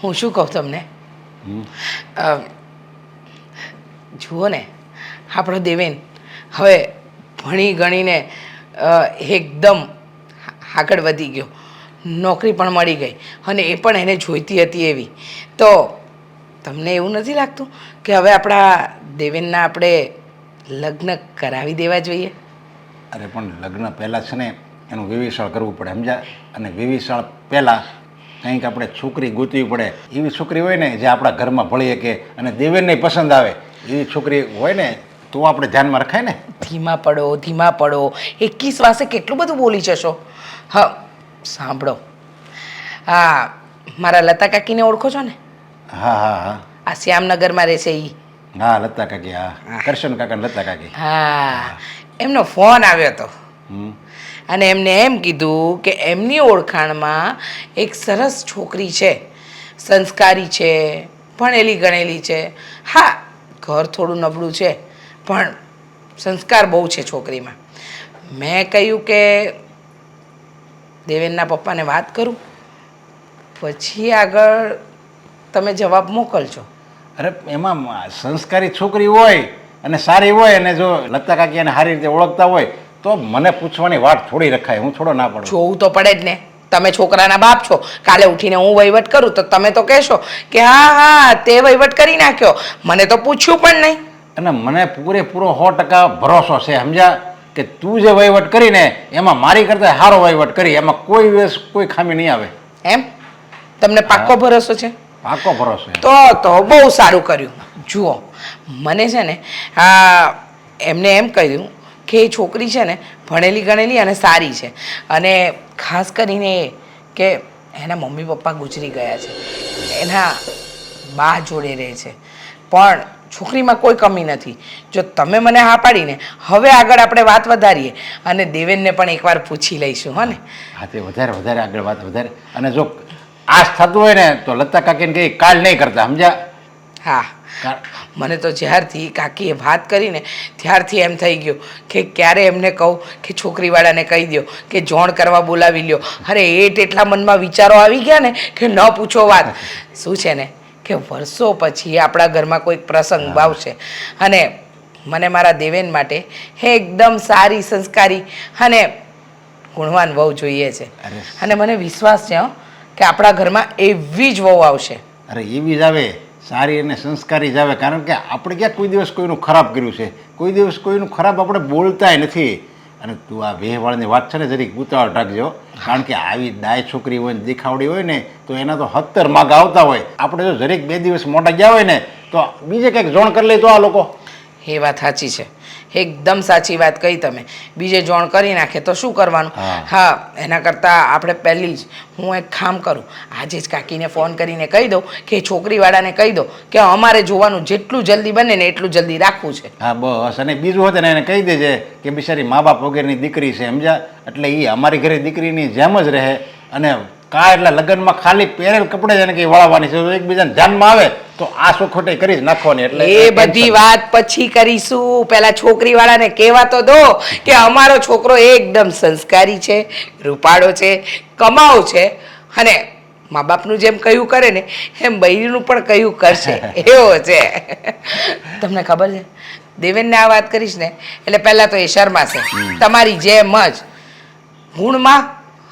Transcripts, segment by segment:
હું શું કહું તમને, જુઓ ને, આપણો દેવેન હવે ભણી ગણીને એકદમ આગળ વધી ગયો, નોકરી પણ મળી ગઈ અને એ પણ એને જોઈતી હતી એવી. તો તમને એવું નથી લાગતું કે હવે આપણા દેવેનના આપણે લગ્ન કરાવી દેવા જોઈએ? અરે પણ લગ્ન પહેલાં છે ને એનું વિવેચણ કરવું પડે, સમજ્યા? અને વિવેચણ પહેલાં કંઈક આપણે છોકરી ગોતવી પડે. એવી છોકરી હોય ને જે આપણા ઘરમાં ભળી શકે અને દેવેનને પસંદ આવે એવી છોકરી હોય ને તો આપણે ધ્યાનમાં રખાય ને. ધીમા પડો, ધીમા પડો, 21 વાસે કેટલું બધું બોલી જશો. હા સાંભળો, હા મારા લતા કાકીને ઓળખો છો ને? હા હા હા આ શ્યામનગરમાં રહેશે એ. હા લતા કાકી, હા કરશન કાકા ને લતા કાકી. હા એમનો ફોન આવ્યો હતો હમ અને એમને એમ કીધું કે એમની ઓળખાણમાં એક સરસ છોકરી છે, સંસ્કારી છે, ભણેલી ગણેલી છે. હા ઘર થોડું નબળું છે પણ સંસ્કાર બહુ છે છોકરીમાં. મેં કહ્યું કે દેવેનના પપ્પાને વાત કરું, પછી આગળ તમે જવાબ મોકલજો. અરે એમાં સંસ્કારી છોકરી હોય અને સારી હોય અને જો લતા કાકી એને સારી રીતે ઓળખતા હોય તો મને પૂછવાની વાત થોડી રખાય. હું થોડો ના પડું. જોવું તો પડે જ ને, તમે છોકરાના બાપ છો. કાલે ઉઠીને હું વહીવટ કરું તો તમે તો કહેશો કે હા હા તે વહીવટ કરી નાખ્યો, મને તો પૂછ્યું પણ નહીં. અને મને પૂરેપૂરો 100% ભરોસો છે, સમજ્યા? કે તું જે વહીવટ કરીને એમાં મારી કરતાં સારો વહીવટ કરી, એમાં કોઈ દિવસ કોઈ ખામી નહીં આવે. એમ તમને પાક્કો ભરોસો છે? પાકો ભરોસો છે. તો બહુ સારું કર્યું. જુઓ મને છે ને એમને એમ કહ્યું કે એ છોકરી છે ને ભણેલી ગણેલી અને સારી છે, અને ખાસ કરીને એ કે એના મમ્મી પપ્પા ગુજરી ગયા છે, એના બા જોડે રહે છે, પણ છોકરીમાં કોઈ કમી નથી. જો તમે મને હા પાડીને હવે આગળ આપણે વાત વધારીએ અને દેવેનને પણ એકવાર પૂછી લઈશું. હો ને? હા તે વધારે આગળ વાત વધારે. અને જો આશ થતું હોય ને તો લતા કાકીને કંઈ કાલ નહીં કરતા, સમજ્યા? હા મને તો જ્યારથી કાકીએ વાત કરીને ત્યારથી એમ થઈ ગયું કે ક્યારે એમને કહું કે છોકરીવાળાને કહી દો કે જોણ કરવા બોલાવી લ્યો. અરે એટલા મનમાં વિચારો આવી ગયા ને કે ન પૂછો વાત. શું છે ને કે વર્ષો પછી આપણા ઘરમાં કોઈક પ્રસંગ આવશે અને મને મારા દેવેન માટે એકદમ સારી, સંસ્કારી અને ગુણવાન વહુ જોઈએ છે. અને મને વિશ્વાસ છે કે આપણા ઘરમાં એવી જ વહુ આવશે. અરે એવી જ આવે, સારી અને સંસ્કારી જ આવે. કારણ કે આપણે ક્યાં કોઈ દિવસ કોઈનું ખરાબ કર્યું છે? કોઈ દિવસ કોઈનું ખરાબ આપણે બોલતાય નથી. અને તું આ વેહવાળની વાત છે ને જરીક ઉતાવળ રાખજો, કારણ કે આવી ડાય છોકરી હોય ને દેખાવડી હોય ને તો એના તો 70 માગ આવતા હોય. આપણે જો જરીક 2 દિવસ મોટા ગયા હોય ને તો બીજે કંઈક જોણ કરી લે તો આ લોકો. એ વાત સાચી છે, એકદમ સાચી વાત કહી તમે. બીજે જોણ કરી નાખે તો શું કરવાનું? હા એના કરતાં આપણે પહેલી જ હું એક કામ કરું, આજે જ કાકીને ફોન કરીને કહી દઉં કે છોકરીવાળાને કહી દો કે અમારે જોવાનું જેટલું જલ્દી બને ને એટલું જલ્દી રાખવું છે. હા બસ. અને બીજું હતું ને એને કહી દેજે કે બિચારી મા બાપ વગેરેની દીકરી છે, સમજ્યા? એટલે એ અમારી ઘરે દીકરીની જેમ જ રહે. અને એટલે લગ્નમાં ખાલી પહેરેલ કપડે જ એને કંઈ વળાવવાની છે. એકબીજાને ધ્યાનમાં આવે તો આ સુખોટી કરી જ નાખવાની. એટલે એ બધી વાત પછી કરીશું. પહેલા છોકરીવાળાને કહેવા તો દો કે અમારો છોકરો એકદમ સંસ્કારી છે, રૂપાળો છે, કમાઉ છે અને મા બાપનું જેમ કહ્યું કરે ને એમ બૈરીનું પણ કહ્યું કરશે એવો છે. તમને ખબર છે દેવેનને આ વાત કરીશ ને એટલે પહેલાં તો એ શર્માશે, તમારી જેમ જ ગુણમાં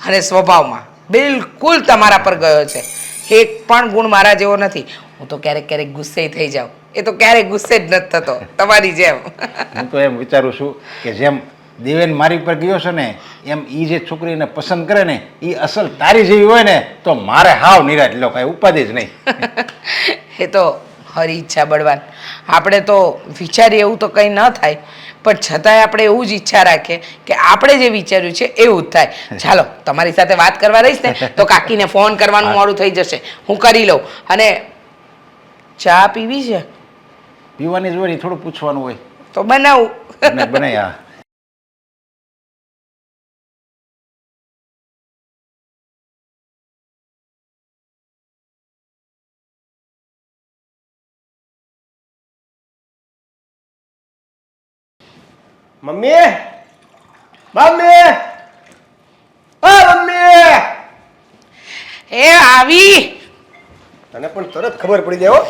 અને સ્વભાવમાં બિલકુલ તમારા પર ગયો છે. એક પણ ગુણ મારા જેવો નથી. હું તો ક્યારેક ગુસ્સે થઈ જાઉં, એ તો ક્યારેક ગુસ્સે જ નથી થતો, તમારી જેમ. હું તો એમ વિચારું છું કે જેમ દેવેન મારી પર ગયો છે ને એમ એ જે છોકરીને પસંદ કરે ને એ અસલ તારી જેવી હોય ને તો મારે હાવ નિરાશ લો, કાંઈ ઉપાધિ જ નહીં. એ તો હરી ઈચ્છા બળવાન. આપણે તો વિચારીએ એવું તો કંઈ ન થાય, પણ છતાંય આપણે એવું જ ઈચ્છા રાખીએ કે આપણે જે વિચાર્યું છે એવું જ થાય. ચાલો તમારી સાથે વાત કરવા રહીશ ને તો કાકીને ફોન કરવાનું મોડું થઈ જશે, હું કરી લઉં. અને ચા પીવી છે? પીવાની જ હોય, થોડું પૂછવાનું હોય તો બનાવું. બનાય. મમ્મી, મમ્મી, ઓ મમ્મી. એ આવી. તને પણ તરત ખબર પડી જાય હો.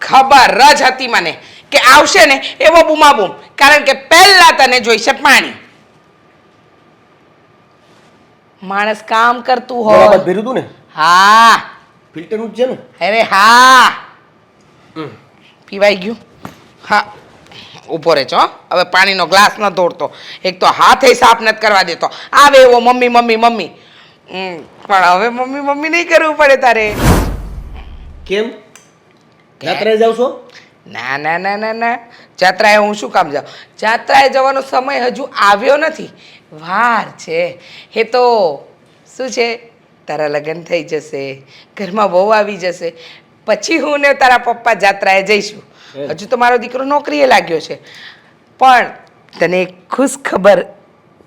ખબર જ હતી મને કે આવશે ને એવો બૂમાબૂમ, કારણ કે પહેલા તને જોઈશે પાણી. માણસ કામ કરતું બરાબર હોય. ભેરું તું ને હા, ફિલ્ટરનું જ છે ને. અરે હા, હમ. પીવાઈ ગયું. હા, ઊભો રહેજો હો. હવે પાણીનો ગ્લાસ ન તોડતો, એક તો હાથે સાફ નથી કરવા દેતો. આવે એવો મમ્મી મમ્મી મમ્મી. પણ હવે મમ્મી મમ્મી નહીં કરવું પડે તારે. કેમ જાત્રાએ જાવ છો? ના ના ના ના ના, જાત્રાએ હું શું કામ જાઉં? જાત્રાએ જવાનો સમય હજુ આવ્યો નથી, વાર છે. એ તો શું છે, તારા લગ્ન થઈ જશે, ઘરમાં બહુ આવી જશે, પછી હું ને તારા પપ્પા જાત્રાએ જઈશું. હજુ તો મારો દીકરો નોકરીએ લાગ્યો છે. પણ તને એક ખુશ ખબર,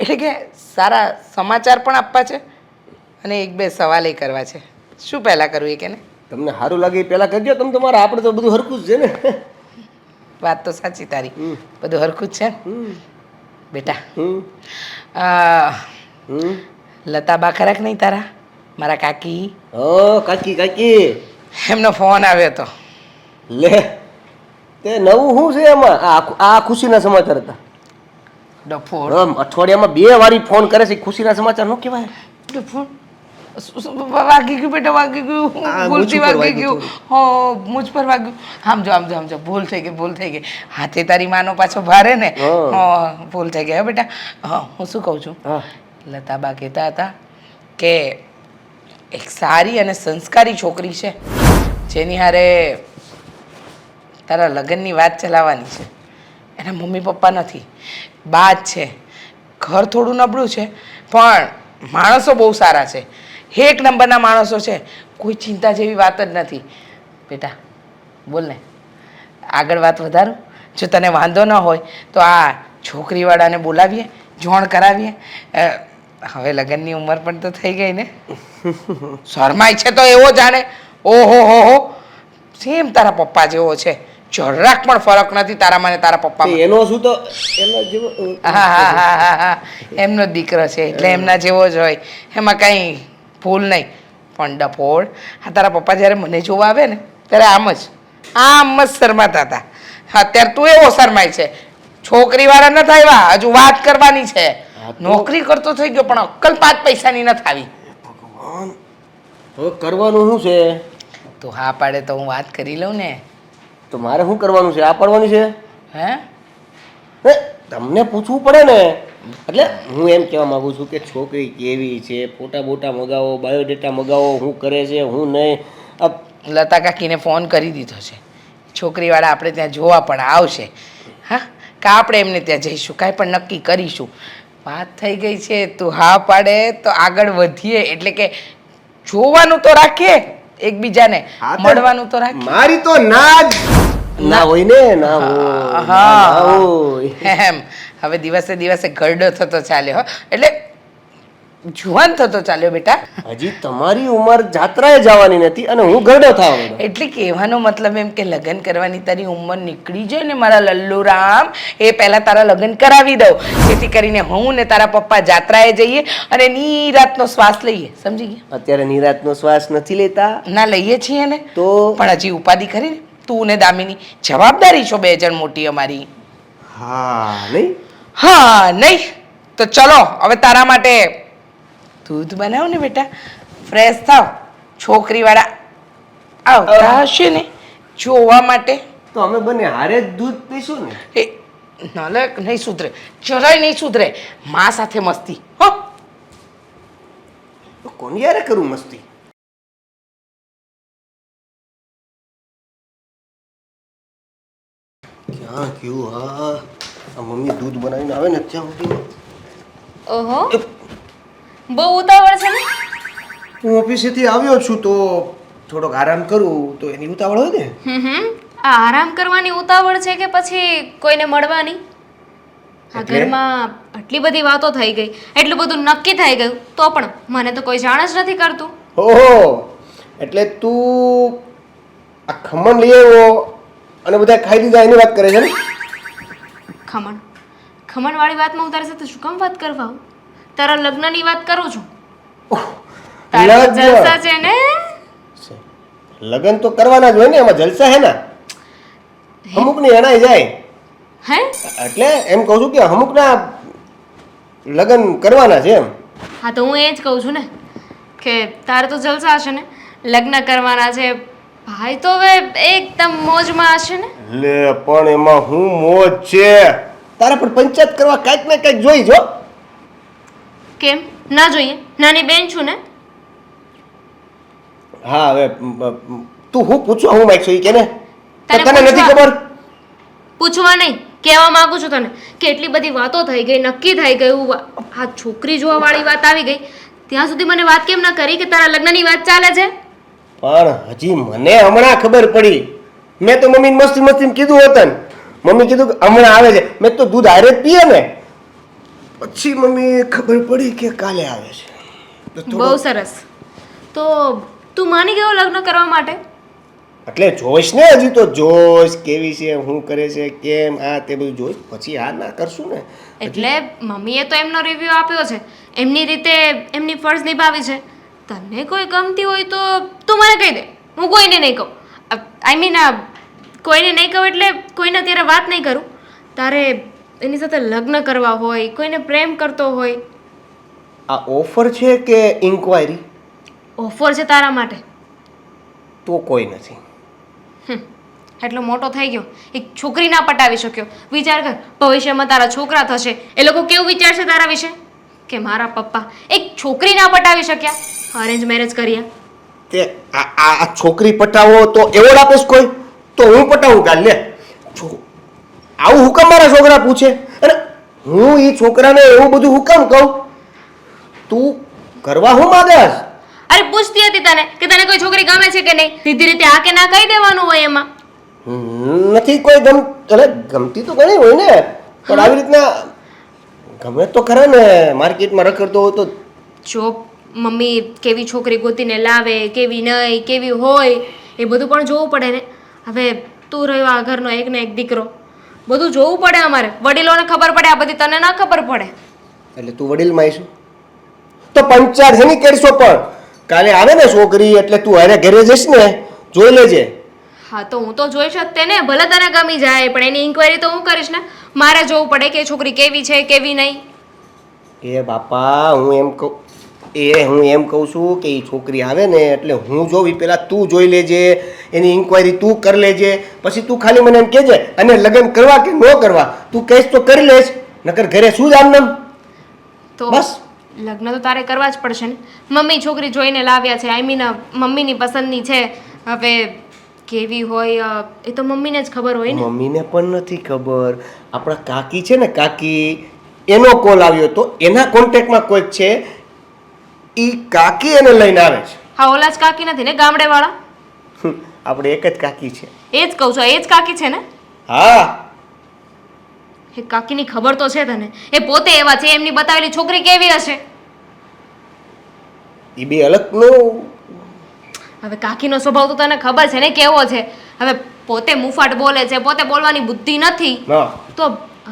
એટલે કે સારા સમાચાર પણ આપવા છે અને એક બે સવાલ એ કરવા છે. શું પહેલાં કરવું એ કે ને? તમને સારું લાગે એ પહેલા કરજો. તમે તમારા આપણે તો બધું હરખું જ છે ને. વાત તો સાચી તારી, હમ. બધું હરખું જ છે ને? હમ. બેટા, હમ. હમ. લતાબા ખરા કે નહીં તારા, મારા કાકી? હા કાકી કાકી. એમનો ફોન આવ્યો હતો. લે તે નવું શું છે એમાં? આ ખુશીના સમાચાર હતા. ડફોડ અઠવાડિયામાં 2 વારી ફોન કરે છે. ખુશીના સમાચાર નો કહેવાય. ડફોડ વાગી ગયું બેટા, વાગી ગયું, આ ભૂલથી મુજ ઉપર વાગી વાગ્યું ગયું. હો, મુજ પર વાગ્યું. આમ જો આમ જો આમ જો, ભૂલ થઈ ગઈ, ભૂલ થઈ ગઈ. હાથે તારી માનો પાછો ભારે ને. હા. હા, ભૂલ થઈ ગઈ હો બેટા. હા, હું શું કહું છું, હા લતાબા કહેતા હતા કે એક સારી અને સંસ્કારી છોકરી છે જેની હારે તારા લગ્નની વાત ચલાવવાની છે. એના મમ્મી પપ્પા નથી, બા જ છે. ઘર થોડું નબળું છે પણ માણસો બહુ સારા છે, એક નંબરના માણસો છે. કોઈ ચિંતા જેવી વાત જ નથી. બેટા બોલ ને, આગળ વાત વધારું? જો તને વાંધો ન હોય તો આ છોકરીવાળાને બોલાવીએ, જોણ કરાવીએ. હવે લગ્નની ઉંમર પણ તો થઈ ગઈ ને. શરમાય છે તો એવો જાણે ઓહો હો, સેમ તારા પપ્પા જેવો છે. જરાક પણ ફરક નથી તારા મને તારા પપ્પામાં. એનો શું તો એનો જેવો. હા હા હા હા હા, એમનો જ દીકરો છે એટલે એમના જેવો જ હોય, એમાં કંઈ ભૂલ નહીં. પણ ડફોડ, હા તારા પપ્પા જ્યારે મને જોવા આવે ને ત્યારે આમ જ શરમાતા હતા. અત્યારે તું એવો શરમાય છે. છોકરીવાળા નથી આવ્યા, હજુ વાત કરવાની છે. નોકરી કરતો થઈ ગયો પણ અક્કલ 5 પૈસાની નથી આવી. ભગવાન, હવે કરવાનું શું છે? તો હા પાડે તો હું વાત કરી લઉં ને. તો મારે શું કરવાનું છે? આ પડવાની છે? હે, હે, તમને પૂછવું પડે ને. એટલે હું એમ કહેવા માંગુ છું કે છોકરી કેવી છે, ફોટા બોટા મગાવો, બાયોડેટા મગાવો, શું કરે છે હું નહીં. લતા કાકીને ફોન કરી દીધો છે. છોકરીવાળા આપણે ત્યાં જોવા પણ આવશે. હા, કે આપણે એમને ત્યાં જઈશું, કાંઈ પણ નક્કી કરીશું. વાત થઈ ગઈ છે, તું હા પાડે તો આગળ વધીએ. એટલે કે જોવાનું તો રાખીએ, એકબીજાને મળવાનું તો રાખીએ. મારી તો ના હોય ને, ના હોય. હા, એમ હવે દિવસે દિવસે ગરડો થતો ચાલ્યો હો. એટલે જુવાન થતો ચાલ્યો બેટા. હજી તમારી ઉંમર જાત્રાએ જવાની નથી અને હું ગરડો થવા માંડ્યો. એટલે કહેવાનો મતલબ એમ કે લગ્ન કરવાની તારી ઉંમર નીકળી જાય ને મારા લલ્લુરામ, એ પહેલા તારા લગ્ન કરાવી દઉં, જેથી કરીને હું ને તારા પપ્પા જાત્રાએ જઈએ અને નિરાતનો શ્વાસ લઈએ. સમજી ગયા? અત્યારે નિરાતનો શ્વાસ નથી લેતા. ના લઈએ છીએ ને, તો પણ હજી ઉપાધિ કરી ને. તું ને દામિની જવાબદારી છો 2 જણ મોટી અમારી. હા નહીં. હા નહીં તો ચલો હવે તારા માટે દૂધ બનાવ ને બેટા, ફ્રેશ થાવ. છોકરીવાળા આવતા હશે ને જોવા માટે. તો અમે બંને હારે જ દૂધ પીશું ને. એ નાલક નહીં સુધરે, જરાય નહીં સુધરે. મા સાથે મસ્તી હો. તો કોની યારે કરું મસ્તી? ક્યાં ગયું? હા, આ મમ્મી દૂધ બનાવીને આવે ને ત્યાં સુધી ઓહો, બહુ ઉતાવળ છે ને? હું ઓફિસેથી આવ્યો છું તો થોડોક આરામ કરું તો એની ઉતાવળ હોય ને. આ આરામ કરવાની ઉતાવળ છે કે પછી કોઈને મળવાની? આ એટલે? ઘરમાં આટલી બધી વાતો થઈ ગઈ, એટલું બધું નક્કી થઈ ગયું, તો પણ મને તો કોઈ જાણ જ નથી કરતું. ઓહો, એટલે તું આ ખમણ લઈ આવ્યો અને બધા ખાઈ લીધા એની વાત કરે છે ને? ખમણ વાળી વાતમાં હું તારી સાથે શું કામ વાત કરવા આવું? તારા લગ્નની વાત કરું છું. તારા લગ્ન. જલસા છે ને? લગ્ન તો કરવાના જ હોય ને, એમાં જલસા હે ને. અમુકની અણાઈ જાય હે એટલે એમ કહું છું કે અમુકના લગ્ન કરવાના છે એમ. હા તો હું એ જ કહું છું ને કે તારે તો જલસા હશે ને, લગ્ન કરવાના છે. ભાઈ તો હવે એકદમ મોજમાં હશે ને. લે પણ એમાં હું મોજ છે, તારે પણ પંચાયત કરવા કાંઈક ને કાંઈક જોઈ જો. કેમ ના જોઈએ? નાની બેન છું ને. હા હવે તું હું પૂછવા હું માંગશું ઈ કે ને. તો તને તને નથી પૂછવા- ખબર? પૂછવા નહીં, કહેવા માંગુ છું તને કે એટલી બધી વાતો થઈ ગઈ, નક્કી થઈ ગયું, આ છોકરી જોવા વાળી વાત આવી ગઈ, ત્યાં સુધી મને વાત કેમ ના કરી કે તારા લગ્નની વાત ચાલે છે? પણ હજી મને હમણાં ખબર પડી. મેં તો મમ્મીને મસ્તી મસ્તીમાં કીધું હતું ને. મમ્મી કીધું કે હમણાં આવે છે. મેં તો દૂધ હારે જ પીએ ને. પછી મમ્મી ખબર પડી કે કાલે આવે છે. તો થોડું- બહુ સરસ. તો તું માની ગયો લગ્ન કરવા માટે? એટલે જોઈશ ને, હજી તો જોઈશ કેવી છે, શું કરે છે, કેમ આ તે બધું જોઈશ, પછી આ ના કરશું ને. એટલે મમ્મીએ તો એમનો રિવ્યૂ આપ્યો છે, એમની રીતે એમની ફરજ નિભાવી છે. તને કોઈ ગમતી હોય તો તું મને કહી દે, હું કોઈને નહીં કહું. આઈ મીન કોઈને નહીં કહું એટલે કોઈને અત્યારે વાત નહીં કરું. તારે એની સાથે લગ્ન કરવા હોય, કોઈને પ્રેમ કરતો હોય, આ ઓફર છે કે ઇન્ક્વાયરી? ઓફર છે તારા માટે. તો કોઈ નથી. એટલો મોટો થઈ ગયો, એક છોકરી ના પટાવી શક્યો. વિચાર કર, ભવિષ્યમાં તારા છોકરા થશે, એ લોકો કેવું વિચારશે તારા વિશે કે મારા પપ્પા એક છોકરી ના પટાવી શક્યા, અરેન્જ મેરેજ કર્યા. તે આ છોકરી પટાવો તો એવોર્ડ આપેશ કોઈ? તો હું પટાવું કાલ લે. આવું હુકમ મારા છોકરા પૂછે? અને હું એ છોકરાને એવું બધું હુકમ કહું? તું કરવા હું માંગસ? અરે પૂછતી હતી તને કે તને કોઈ છોકરી ગમે છે કે નહીં. સીધી રીતે આ કે ના કહી દેવાનું હોય એમાં. નથી કોઈ ગમતી તો ઘણી હોય ને, પણ આવી રીતના ગમે તો ખરા ને. માર્કેટમાં રખડતો હોય તો જો મમ્મી કેવી છોકરી ગોતીને લાવે, કેવી નહીં, કેવી હોય, એ બધું પણ જોવું પડે ને. હવે તું રહ્યો આ ઘરનો એક ને એક દીકરો, બધું જોવું પડે અમારે. વડીલોને ખબર પડે, આ બધી તને ના ખબર પડે. એટલે તું વડીલમાં આવીશું તો પંચાયત છે નહીં કરશો. પણ કાલે આવે ને છોકરી એટલે તું હારે ઘરે જઈશ ને, જોઈ લેજે. હા તો હું તો જોઈશ જ તેને, ભલે તને ગમી જાય પણ એની ઇન્ક્વાયરી તો હું કરીશ ને. મારે જોવું પડે કે એ છોકરી કેવી છે, કેવી નહીં. એ બાપા હું એમ કહું છું કે એ છોકરી આવે ને એટલે હું જોવી પહેલાં તું જોઈ લેજે, એની ઇન્ક્વાયરી તું કરી લેજે, પછી તું ખાલી મને એમ કહેજે. અને લગ્ન કરવા કે ન કરવા તું કહીશ તો કરી લેશ, નકર ઘરે શું જ આમ તો બસ. લગ્ન તો તારે કરવા જ પડશે ને. મમ્મી છોકરી જોઈને લાવ્યા છે, આઈ મીન મમ્મીની પસંદની છે. હવે કેવી હોય એ તો મમ્મીને જ ખબર હોય ને. મમ્મીને પણ નથી ખબર. આપણા કાકી છે ને, કાકી, એનો કોલ આવ્યો તો એના કોન્ટેક્ટમાં કોઈક છે, એ કાકી એને લઈને આવે છે. હા ઓલા જ કાકી નથી ને, ગામડે વાળા? આપણે એક જ કાકી છે. એ જ કહું છું, એ જ કાકી છે ને. હા એ કાકીની ખબર તો છે તને, એ પોતે એવા છે, એમની બતાવેલી છોકરી કેવી હશે? એ બે અલગનું. હવે કાકીનો સ્વભાવ તો તને ખબર છે ને કેવો છે. હવે પોતે મુફાટ બોલે છે, પોતે બોલવાની બુદ્ધિ નથી, ના તો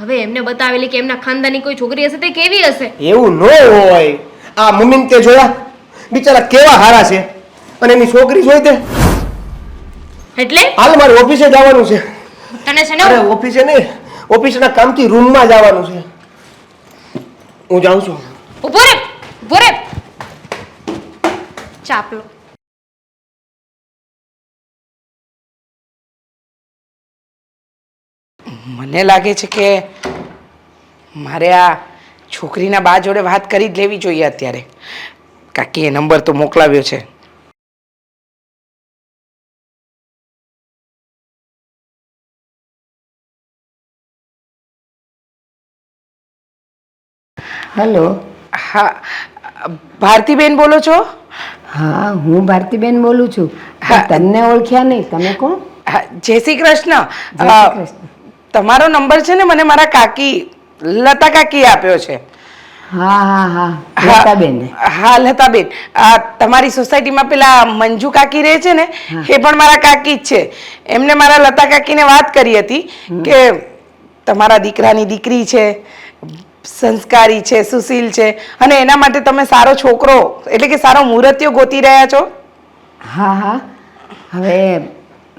હવે એમને બતાવેલી કે એમના ખાનદાની કોઈ છોકરી હશે તે કેવી હશે? એવું ન હોય. આ મમ્મીને તે જોયા, બિચારા કેવા હારા છે, અને એની છોકરી જોઈ તે. એટલે હાલ મારે ઓફિસે જવાનું છે. તને છે ને અરે ઓફિસે નહીં, ઓફિસના કામથી રૂમમાં જવાનું છે. હું જાઉં છું. ઉભો રે, ઉભો રે. ચાપલો. મને લાગે છે કે મારે આ છોકરીના બા જોડે વાત કરી જ લેવી જોઈએ અત્યારે. કાકીએ નંબર તો મોકલાવ્યો છે. હેલો. હા, ભારતીબેન બોલો છો? હા હું ભારતીબેન બોલું છું. હા. તમને ઓળખ્યા નહીં, તમે કોણ? હા, જય શ્રી કૃષ્ણ. જય શ્રી કૃષ્ણ. તમારો નંબર છે ને મને મારા કાકી લતા કાકી આપ્યો છે. હા હા હા હા, લતાબેન. હા લતાબેન, તમારી સોસાયટીમાં પેલા મંજુ કાકી રહે છે ને, એ પણ મારા કાકી જ છે. એમને મારા લતા કાકીને વાત કરી હતી કે તમારા દીકરાની દીકરી છે, સંસ્કારી છે, સુશીલ છે, અને એના માટે તમે સારો છોકરો એટલે કે સારો મૂર્તિઓ ગોતી રહ્યા છો. હા હા હવે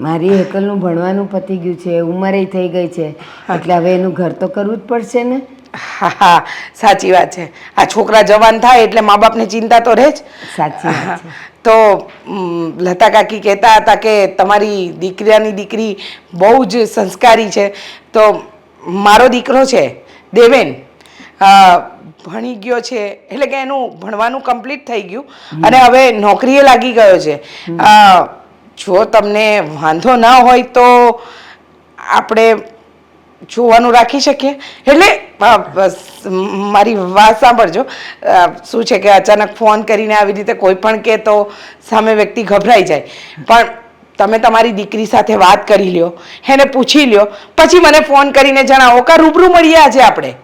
મારી હેતલનું ભણવાનું પતી ગયું છે, ઉંમરે થઈ ગઈ છે, એટલે હવે એનું ઘર તો કરવું જ પડશે ને. હા હા સાચી વાત છે. આ છોકરા જવાન થાય એટલે મા બાપને ચિંતા તો રહે જ. સાચી વાત છે. તો લતા કાકી કહેતા હતા કે તમારી દીકરી બહુ જ સંસ્કારી છે. તો મારો દીકરો છે દેવેન, ભણી ગયો છે, એટલે કે એનું ભણવાનું કમ્પ્લીટ થઈ ગયું અને હવે નોકરીએ લાગી ગયો છે. જો તમને વાંધો ના હોય તો આપણે જોવાનું રાખી શકીએ. એટલે મારી વાત સાંભળજો. શું છે કે અચાનક ફોન કરીને આવી રીતે કોઈ પણ કહે તો સામે વ્યક્તિ ગભરાઈ જાય. પણ તમે તમારી દીકરી સાથે વાત કરી લ્યો, એને પૂછી લ્યો, પછી મને ફોન કરીને જણાવો કે રૂબરૂ મળીએ આજે આપણે.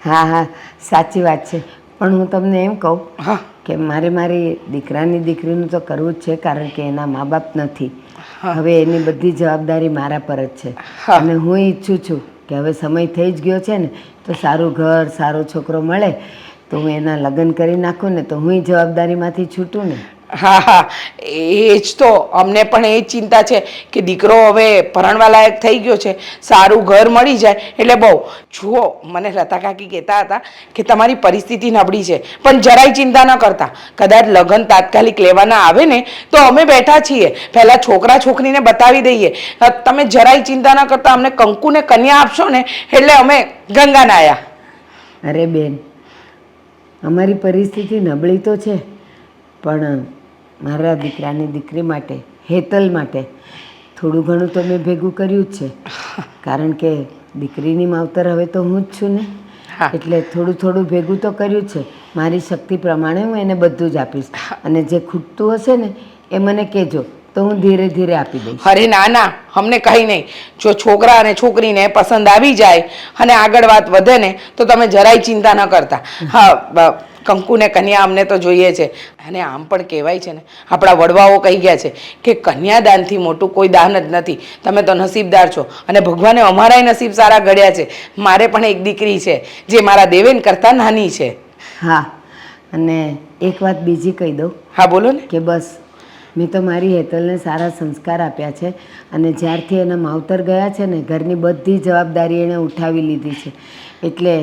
હા હા સાચી વાત છે. પણ હું તમને એમ કહું હા કે મારી દીકરીનું તો કરવું જ છે, કારણ કે એના મા બાપ નથી. હવે એની બધી જવાબદારી મારા પર જ છે. અને હું ઈચ્છું છું કે હવે સમય થઈ જ ગયો છે ને, તો સારું ઘર, સારો છોકરો મળે તો હું એના લગ્ન કરી નાખું ને, તો હું જવાબદારીમાંથી છૂટું ને. હા હા એ જ તો અમને પણ એ જ ચિંતા છે કે દીકરો હવે પરણવા લાયક થઈ ગયો છે, સારું ઘર મળી જાય એટલે બહુ. જુઓ, મને લતા કાકી કહેતા હતા કે તમારી પરિસ્થિતિ નબળી છે, પણ જરાય ચિંતા ન કરતા. કદાચ લગ્ન તાત્કાલિક લેવાના આવે ને તો અમે બેઠા છીએ, પહેલાં છોકરા છોકરીને બતાવી દઈએ. તમે જરાય ચિંતા ન કરતા, અમને કંકુ ને કન્યા આપશો ને એટલે અમે ગંગા નાયા. અરે બેન, અમારી પરિસ્થિતિ નબળી તો છે, પણ મારા દીકરી માટે, હેતલ માટે થોડું ઘણું તો મેં ભેગું કર્યું જ છે. કારણ કે દીકરીની માવતર હવે તો હું જ છું ને, એટલે થોડું ભેગું તો કર્યું જ છે. મારી શક્તિ પ્રમાણે હું એને બધું જ આપીશ, અને જે ખૂટતું હશે ને એ મને કહેજો તો હું ધીરે ધીરે આપી દઈશ. અરે ના ના, અમને કંઈ નહીં. જો છોકરા અને છોકરીને પસંદ આવી જાય અને આગળ વાત વધે ને તો તમે જરાય ચિંતા ન કરતા. હા, કંકુ ને કન્યા અમને તો જોઈએ છે. અને આમ પણ કહેવાય છે ને, આપણા વડવાઓ કહી ગયા છે કે કન્યાદાનથી મોટું કોઈ દાન જ નથી. તમે તો નસીબદાર છો અને ભગવાને અમારાય નસીબ સારા ઘડ્યા છે. મારે પણ એક દીકરી છે જે મારા દેવેન કરતાં નાની છે. હા, અને એક વાત બીજી કહી દઉં. હા બોલો ને. કે બસ મેં તો મારી હેતલને સારા સંસ્કાર આપ્યા છે, અને જ્યારથી એના માવતર ગયા છે ને, ઘરની બધી જવાબદારી એણે ઉઠાવી લીધી છે. એટલે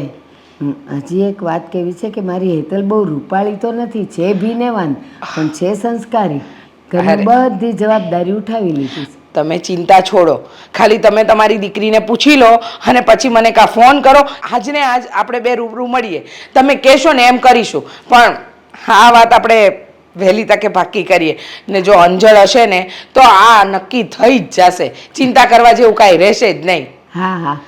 હજી એક વાત કહેવી છે કે મારી હેતલ બહુ રૂપાળી તો નથી, છે ભીનેવાન, પણ છે સંસ્કારી. ઘરની બધી જવાબદારી ઉઠાવી લીધી છે. તમે ચિંતા છોડો, ખાલી તમે તમારી દીકરીને પૂછી લો અને પછી મને કાં ફોન કરો. આજને આજ આપણે બે રૂબરૂ મળીએ, તમે કહેશો ને એમ કરીશું. પણ આ વાત આપણે વહેલી તકે પાક્કી કરીએ ને. જો અંજળ હશે ને તો આ નક્કી થઈ જ જશે. ચિંતા કરવા જેવું કાંઈ રહેશે જ નહીં. હા હા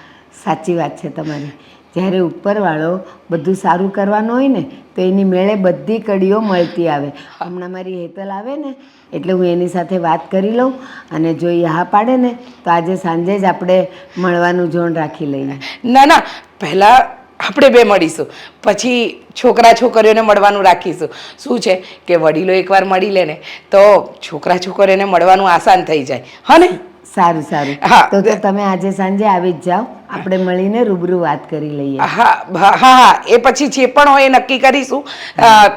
સાચી વાત છે તમારી. જ્યારે ઉપરવાળો બધું સારું કરવાનું હોય ને તો એની મેળે બધી કડીઓ મળતી આવે. હમણાં મારી હેતલ આવે ને એટલે હું એની સાથે વાત કરી લઉં, અને જો એ હા પાડે ને તો આજે સાંજે જ આપણે મળવાનું જોણ રાખી લઈએ. ના ના, પહેલાં આપણે બે મળીશું, પછી છોકરા છોકરીઓને મળવાનું રાખીશું. શું છે કે વડીલો એકવાર મળી લે ને તો છોકરા છોકરીઓને મળવાનું આસાન થઈ જાય. હા ને? સારું સારું. તો તમે આજે સાંજે આવી જ જાઓ, આપણે મળીને રૂબરૂ વાત કરી લઈએ. હા હા, એ પછી જે પણ હોય એ નક્કી કરીશું.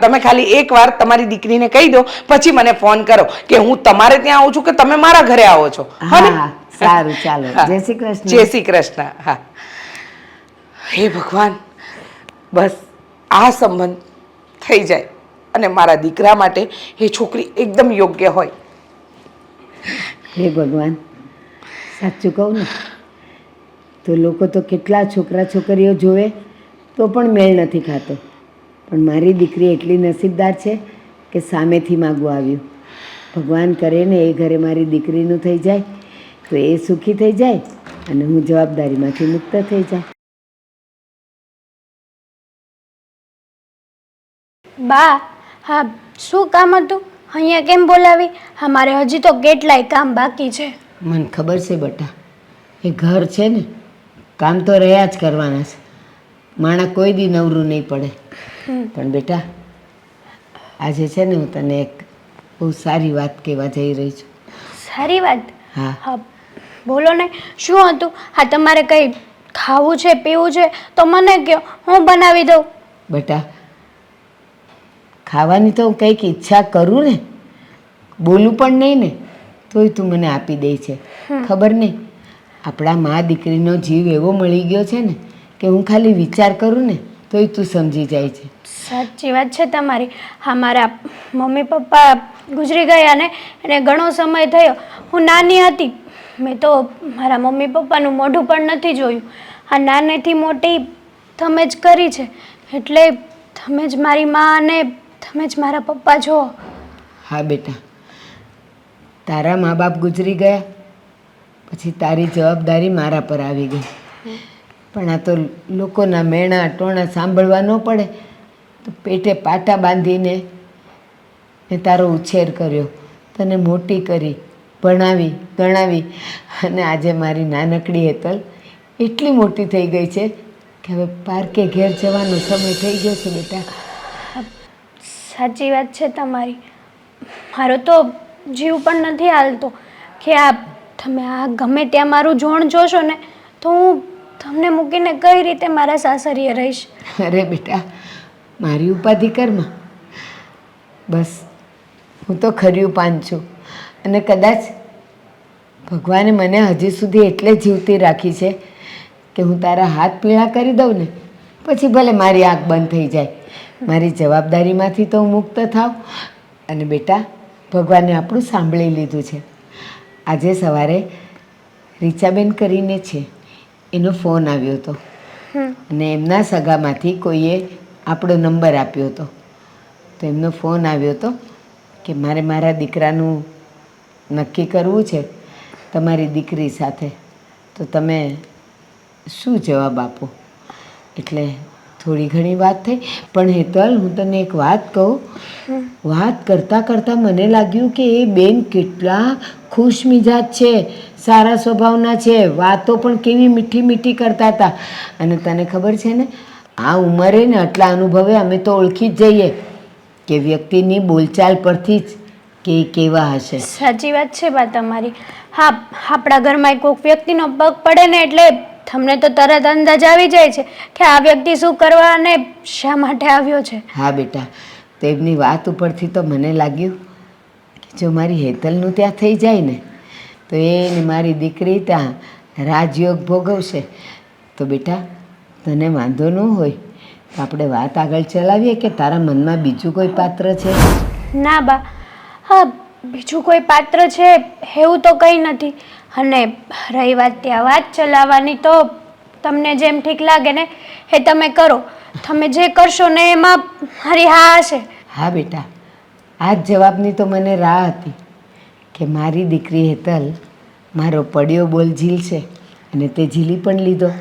તમે ખાલી એકવાર તમારી દીકરીને કહી દો, પછી મને ફોન કરો કે હું તમારે ત્યાં આવું છું કે તમે મારા ઘરે આવો છો. હા હા સારું, ચાલો. જય શ્રી કૃષ્ણ. જય શ્રી કૃષ્ણ. હા, હે ભગવાન, બસ આ સંબંધ થઈ જાય અને મારા દીકરા માટે એ છોકરી એકદમ યોગ્ય હોય. હે ભગવાન, સાચું કહું ને તો લોકો તો કેટલા છોકરા છોકરીઓ જોવે તો પણ મેળ નથી ખાતો, પણ મારી દીકરી એટલી નસીબદાર છે કે સામેથી માગવું આવ્યું. ભગવાન કરે ને એ ઘરે મારી દીકરીનું થઈ જાય તો એ સુખી થઈ જાય અને હું જવાબદારીમાંથી મુક્ત થઈ જાય. બા, હા શું કામ હતું? અહીંયા કેમ બોલાવી? હા, મારે હજી તો કેટલાય કામ બાકી છે. મને ખબર છે બેટા, એ ઘર છે ને, કામ તો રહ્યા જ કરવાના છે. માણસ કોઈ દી નવરું નહીં પડે. પણ બેટા, આજે છે ને હું તને એક બહુ સારી વાત કહેવા જઈ રહી છું. સારી વાત? હા હા બોલો ને, શું હતું? હા, તમારે કંઈ ખાવું છે પીવું છે તો મને કહો, હું બનાવી દઉં. બેટા, ખાવાની તો હું કંઈક ઈચ્છા કરું ને બોલું પણ નહીં ને તોય તું મને આપી દે છે. ખબર નહીં આપણા મા દીકરીનો જીવ એવો મળી ગયો છે ને કે હું ખાલી વિચાર કરું ને તોય તું સમજી જાય છે. સાચી વાત છે તમારી. હા, મારા મમ્મી પપ્પા ગુજરી ગયા ને એને ઘણો સમય થયો. હું નાની હતી, મેં તો મારા મમ્મી પપ્પાનું મોઢું પણ નથી જોયું. આ નાનેથી મોટી તમે જ કરી છે, એટલે તમે જ મારી મા અને તમે જ મારા પપ્પા છો. હા બેટા, તારા મા બાપ ગુજરી ગયા પછી તારી જવાબદારી મારા પર આવી ગઈ. પણ આ તો લોકોના મેણા ટોણા સાંભળવા ન પડે તો પેટે પાટા બાંધીને મેં તારો ઉછેર કર્યો, તને મોટી કરી, ભણાવી ગણાવી અને આજે મારી નાનકડી હેતલ એટલી મોટી થઈ ગઈ છે કે હવે પાર્કે ઘેર જવાનો સમય થઈ ગયો છે બેટા. સાચી વાત છે તમારી. મારો તો જીવ પણ નથી હાલતો કે તમે ગમે ત્યાં મારું જોણ જોશો ને તો હું તમને મૂકીને કઈ રીતે મારા સાસરીએ રહીશ. અરે બેટા, મારી ઉપાધિ કરમાં. બસ હું તો ખર્યું પાન છું અને કદાચ ભગવાને મને હજી સુધી એટલે જીવતી રાખી છે કે હું તારા હાથ પીળા કરી દઉં ને પછી ભલે મારી આંખ બંધ થઈ જાય. મારી જવાબદારીમાંથી તો હું મુક્ત થાવ. અને બેટા, ભગવાને આપણું સાંભળી લીધું છે. આજે સવારે રીચાબેન કરીને છે, એનો ફોન આવ્યો હતો અને એમના સગામાંથી કોઈએ આપણો નંબર આપ્યો હતો. તો એમનો ફોન આવ્યો હતો કે મારે મારા દીકરાનું નક્કી કરવું છે તમારી દીકરી સાથે, તો તમે શું જવાબ આપો? એટલે થોડી ઘણી વાત થઈ. પણ હેતલ, હું તને એક વાત કહું, વાત કરતાં કરતાં મને લાગ્યું કે એ બેન કેટલા ખુશ મિજાજ છે, સારા સ્વભાવના છે, વાતો પણ કેવી મીઠી મીઠી કરતા હતા. અને તને ખબર છે ને, આ ઉંમરે ને આટલા અનુભવે અમે તો ઓળખી જ જઈએ કે વ્યક્તિની બોલચાલ પરથી જ કે એ કેવા હશે. સાચી વાત છે બા તમારી. હા, આપણા ઘરમાં કોઈક વ્યક્તિનો પગ પડે ને એટલે તમને તો તરત અંદાજ આવી જાય છે કે આ વ્યક્તિ શું કરવા અને શા માટે આવ્યો છે. હા બેટા, તો એમની વાત ઉપરથી તો મને લાગ્યું કે જો મારી હેતલનું ત્યાં થઈ જાય ને તો એને મારી દીકરી ત્યાં રાજયોગ ભોગવશે. તો બેટા, તને વાંધો ન હોય તો આપણે વાત આગળ ચલાવીએ કે તારા મનમાં બીજું કોઈ પાત્ર છે? ના બા, હા, બીજું કોઈ પાત્ર છે એવું તો કંઈ નથી. અને રહી વાત ત્યાં વાત ચલાવવાની, તો તમને જેમ ઠીક લાગે ને એ તમે કરો. તમે જે કરશો ને એમાં મારી હા હશે. હા બેટા, આ જ જવાબની તો મને રાહ હતી કે મારી દીકરી હેતલ મારો પડ્યો બોલ ઝીલશે અને તે ઝીલી પણ લીધો.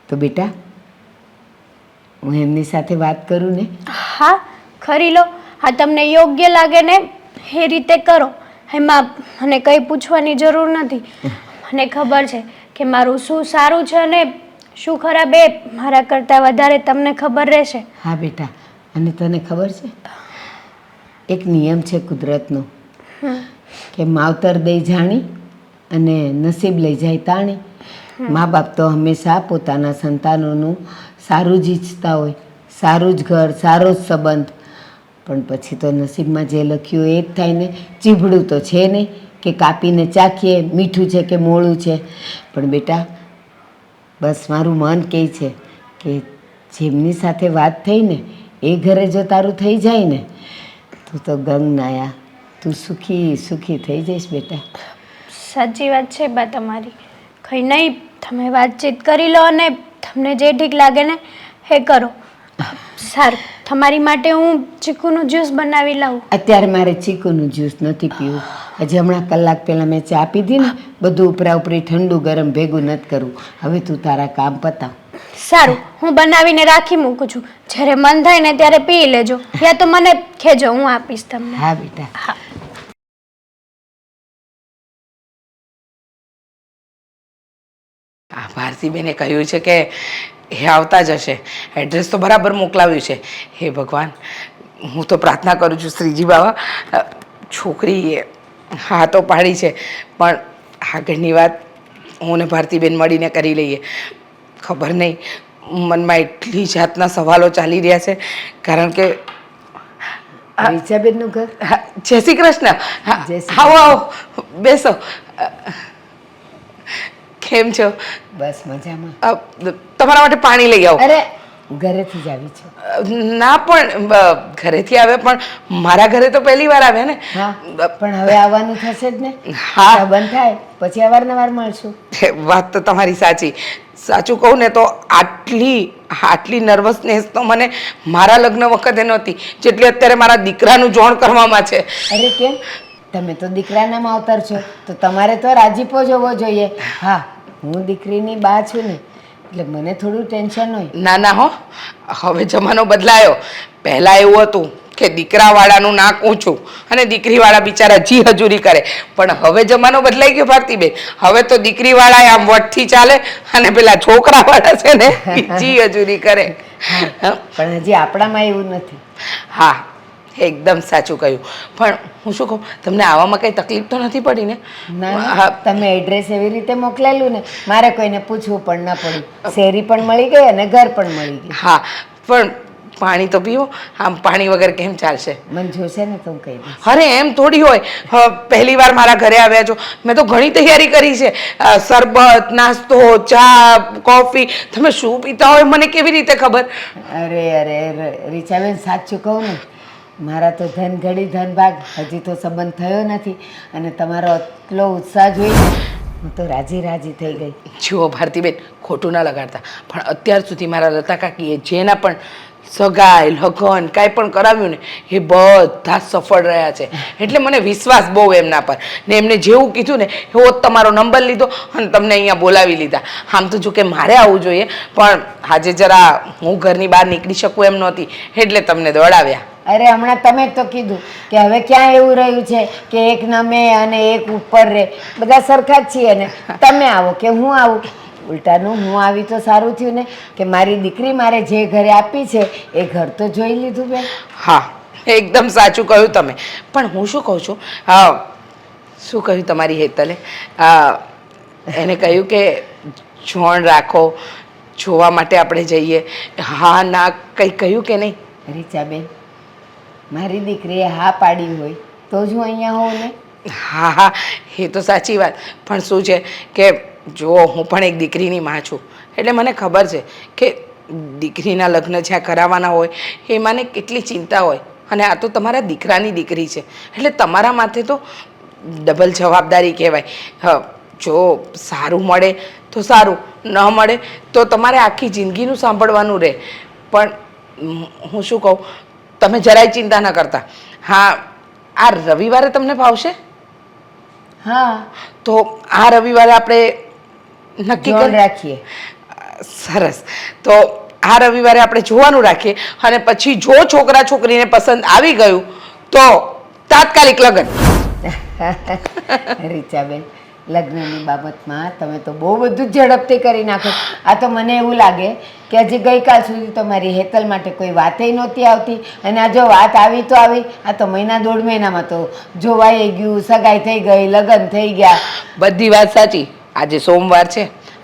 તો બેટા, હું એમની સાથે વાત કરું ને? હા, ખરી લો. હા, તમને યોગ્ય લાગે ને એ રીતે કરો. એમાં મને કંઈ પૂછવાની જરૂર નથી. મને ખબર છે કે મારું શું સારું છે અને શું ખરાબ એ મારા કરતાં વધારે તમને ખબર રહેશે. હા બેટા, અને તને ખબર છે એક નિયમ છે કુદરતનો કે માવતર દઈ જાણી અને નસીબ લઈ જાય તાણી. મા બાપ તો હંમેશા પોતાના સંતાનોનું સારું જ ઈચ્છતા હોય, સારું જ ઘર, સારો જ સંબંધ. પણ પછી તો નસીબમાં જે લખ્યું એ જ થાય ને. ચીભડું તો છે નહીં કે કાપીને ચાખીએ મીઠું છે કે મોળું છે. પણ બેટા, બસ મારું મન કહે છે કે જેમની સાથે વાત થઈ ને એ ઘરે જો તારું થઈ જાય ને તું તો ગંગ નાયા, તું સુખી સુખી થઈ જઈશ બેટા. સાચી વાત છે બા તમારી. કંઈ નહીં, તમે વાતચીત કરી લો અને તમને જે ઠીક લાગે ને એ કરો. સારું, તમારી માટે હું ચીકુનું જ્યુસ બનાવી લાવું. અત્યારે મારે ચીકુનું જ્યુસ નથી પીવું. હજી હમણાં કલાક પહેલાં મેં ચા પીધી ને, બધું ઉપરા ઉપરી ઠંડુ ગરમ ભેગું નથી કરવું. હવે તું તારા કામ પતાવ. સારું, હું બનાવીને રાખી મૂકું છું. જ્યારે મન થાય ને ત્યારે પી લેજો, યા તો મને કહેજો, હું આપીશ તમને. હા બેટા. હા. આ ભારતીબેને કહ્યું છે કે એ આવતા જ હશે. એડ્રેસ તો બરાબર મોકલાવ્યું છે. હે ભગવાન, હું તો પ્રાર્થના કરું છું શ્રીજી બાબા, છોકરીએ હા તો પાડી છે, પણ આગળની વાત હું ને ભારતીબેન મળીને કરી લઈએ. ખબર નહીં, મનમાં એટલી જાતના સવાલો ચાલી રહ્યા છે, કારણ કે રીચાબેનનું ઘર? હા, જય શ્રી કૃષ્ણ. હા, જય શ્રી આવો આવો બેસો. કેમ છો? બસ મજામાં. તમારા માટે પાણી લઈ આવો. અરે ઘરેથી જ આવી છું. ના પણ ઘરેથી આવે પણ મારા ઘરે તો પહેલી વાર આવ્યા ને. હા પણ હવે આવવાનું થશે જ ને. હા. આ બંધ થાય પછી અવારનવાર મળશું. વાત તો તમારી સાચી. સાચું કહું ને તો આટલી નર્વસનેસ તો મને મારા લગ્ન વખતે નહોતી જેટલી અત્યારે મારા દીકરાનું જોણ કરવામાં છે. અરે કેમ? તમે તો દીકરાના માવતર છો તો તમારે તો રાજીપો જ હોવો જોઈએ. હા હું દીકરીની બા છું ને એટલે મને થોડું ટેન્શન હોય. ના ના હો, હવે જમાનો બદલાયો. પહેલાં એવું હતું કે દીકરાવાળાનું નાક ઊંચું અને દીકરીવાળા બિચારા જી હજૂરી કરે. પણ હવે જમાનો બદલાઈ ગયો ભારતીબેન. હવે તો દીકરીવાળા આમ વટથી ચાલે અને પેલા છોકરાવાળા છે ને ઈ જી હજૂરી કરે. પણ હજી આપણામાં એવું નથી. હા, એકદમ સાચું કહ્યું. પણ હું શું કહું, તમને આવવામાં કંઈ તકલીફ તો નથી પડી ને? ના ના, તમે એડ્રેસ એવી રીતે મોકલેલું ને મારે કોઈને પૂછવું પણ ના પડ્યું. શેરી પણ મળી ગઈ અને ઘર પણ મળી ગયું. હા, પણ પાણી તો પીવો. આમ પાણી વગર કેમ ચાલશે? મને જોશે ને તો હું કહી દઈશ. અરે એમ થોડી હોય. પહેલી વાર મારા ઘરે આવ્યા છો, મેં તો ઘણી તૈયારી કરી છે. શરબત, નાસ્તો, ચા, કોફી. તમે શું પીતા હોય મને કેવી રીતે ખબર? અરે રીચાબેન સાચું કહું ને મારા તો ધન ઘડી ધન ભાગ. હજી તો સંબંધ થયો નથી અને તમારો એટલો ઉત્સાહ જોઈને હું તો રાજી થઈ ગઈ. જુઓ ભારતીબેન, ખોટું ના લગાડતા પણ અત્યાર સુધી મારા લતા કાકીએ જેના પણ સગાઈ લગ્ન કાંઈ પણ કરાવ્યું ને એ બધા સફળ રહ્યા છે. એટલે મને વિશ્વાસ બહુ એમના પર ને એમને જેવું કીધું ને એવો જ તમારો નંબર લીધો અને તમને અહીંયા બોલાવી લીધા. આમ તો જો કે મારે આવવું જોઈએ પણ આજે જરા હું ઘરની બહાર નીકળી શકું એમ નહોતી એટલે તમને દોડાવ્યા. અરે હમણાં તમે જ તો કીધું કે હવે ક્યાં એવું રહ્યું છે કે એક નમે અને એક ઉપર રહે. બધા સરખા જ છીએ ને. તમે આવો કે હું આવું? ઉલટાનું હું આવી તો સારું થયું ને કે મારી દીકરી મારે જે ઘરે આપી છે એ ઘર તો જોઈ લીધું બેન. હા, એકદમ સાચું કહ્યું તમે. પણ હું શું કહું છું, શું કહ્યું તમારી હેતલે? એને કહ્યું કે જોણ રાખો, જોવા માટે આપણે જઈએ. હા ના કંઈ કહ્યું કે નહીં? રીચાબેન, મારી દીકરીએ હા પાડી હોય તો જ હું અહીંયા હોઉં ને. હા હા, એ તો સાચી વાત. પણ શું છે કે જો હું પણ એક દીકરીની માં છું એટલે મને ખબર છે કે દીકરીના લગ્ન જ્યાં કરાવવાના હોય એ મને કેટલી ચિંતા હોય. અને આ તો તમારા દીકરાની દીકરી છે એટલે તમારા માથે તો ડબલ જવાબદારી કહેવાય. જો સારું મળે તો સારું, ન મળે તો તમારે આખી જિંદગીનું સાંભળવાનું રહે. પણ હું શું કહું, તમે જરાય ચિંતા ન કરતા. હા, આ રવિવારે તમને ભાવશે? હા તો આ રવિવારે આપણે નક્કી જોણ કરી રાખીએ. સરસ. તો આ રવિવારે આપણે જોવાનું રાખીએ અને પછી જો છોકરા છોકરીને પસંદ આવી ગયું તો તાત્કાલિક લગ્ન. રીચાબેન, લગ્નની બાબતમાં તમે તો બહુ બધું ઝડપથી કરી નાખો. આ તો મને એવું લાગે કે હજી ગઈકાલ સુધી તો મારી હેતલ માટે કોઈ વાતેય નહોતી આવતી અને આ જો વાત આવી તો આવી. આ તો મહિના દોઢ મહિનામાં તો જોવાઈ ગયું, સગાઈ થઈ ગઈ, લગ્ન થઈ ગયા. બધી વાત સાચી. આજે સોમવાર છે,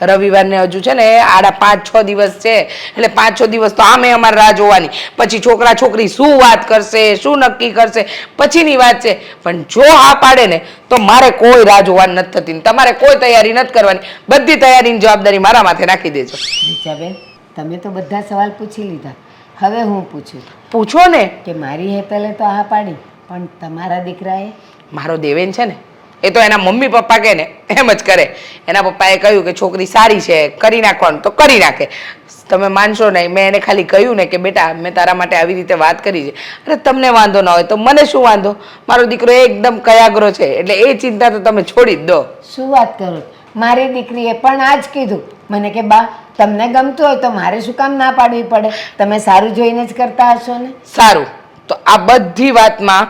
રવિવારને હજુ છે ને આડા 5-6 દિવસ છે. એટલે 5-6 દિવસ તો આમે અમારે રાહ જોવાની. પછી છોકરા છોકરી શું વાત કરશે, શું નક્કી કરશે પછીની વાત છે. પણ જો હા પાડે ને તો મારે કોઈ રાહ જોવાની નથી થતી ને તમારે કોઈ તૈયારી નથી કરવાની. બધી તૈયારીની જવાબદારી મારા માથે નાખી દેજો. રીચાબેન, તમે તો બધા સવાલ પૂછી લીધા. હવે હું પૂછું પૂછો ને. કે મારી હેતલે તો હા પાડી પણ તમારા દીકરાએ? મારો દેવેન છે ને એ તો એના મમ્મી પપ્પા કહે ને એમ જ કરે. એના પપ્પાએ કહ્યું કે છોકરી સારી છે, કરી નાખવાનું તો કરી નાખે. તમે માનશો નહીં, મેં એને ખાલી કહ્યું ને કે બેટા મેં તારા માટે આવી રીતે વાત કરી છે. અરે તમને વાંધો ના હોય તો મને શું વાંધો? મારો દીકરો એકદમ કયાગ્રો છે એટલે એ ચિંતા તો તમે છોડી જ દો. શું વાત કરો? મારી દીકરીએ પણ આ જ કીધું મને કે બા તમને ગમતું હોય તો મારે શું કામ ના પાડવી પડે? તમે સારું જોઈને જ કરતા હશો ને. સારું, તો આ બધી વાતમાં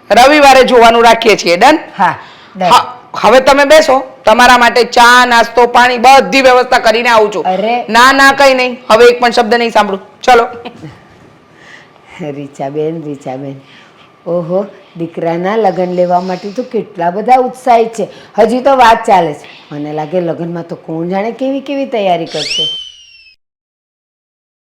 રવિવારે જોવાનું રાખીએ છીએ. ડન? હા ડન. હા, હવે તમે બેસો. તમારા માટે ચા નાસ્તો પાણી બધી વ્યવસ્થા કરીને આવું છું. અરે. ના ના કઈ નહીં, હવે એક પણ શબ્દ નહીં સાંભળું. ચલો. રીચાબેન, ઓહો, દીકરાના લગ્ન લેવા માટે તો કેટલા બધા ઉત્સાહિત છે. હજી તો વાત ચાલે છે. મને લાગે લગ્નમાં તો કોણ જાણે કેવી કેવી તૈયારી કરશે.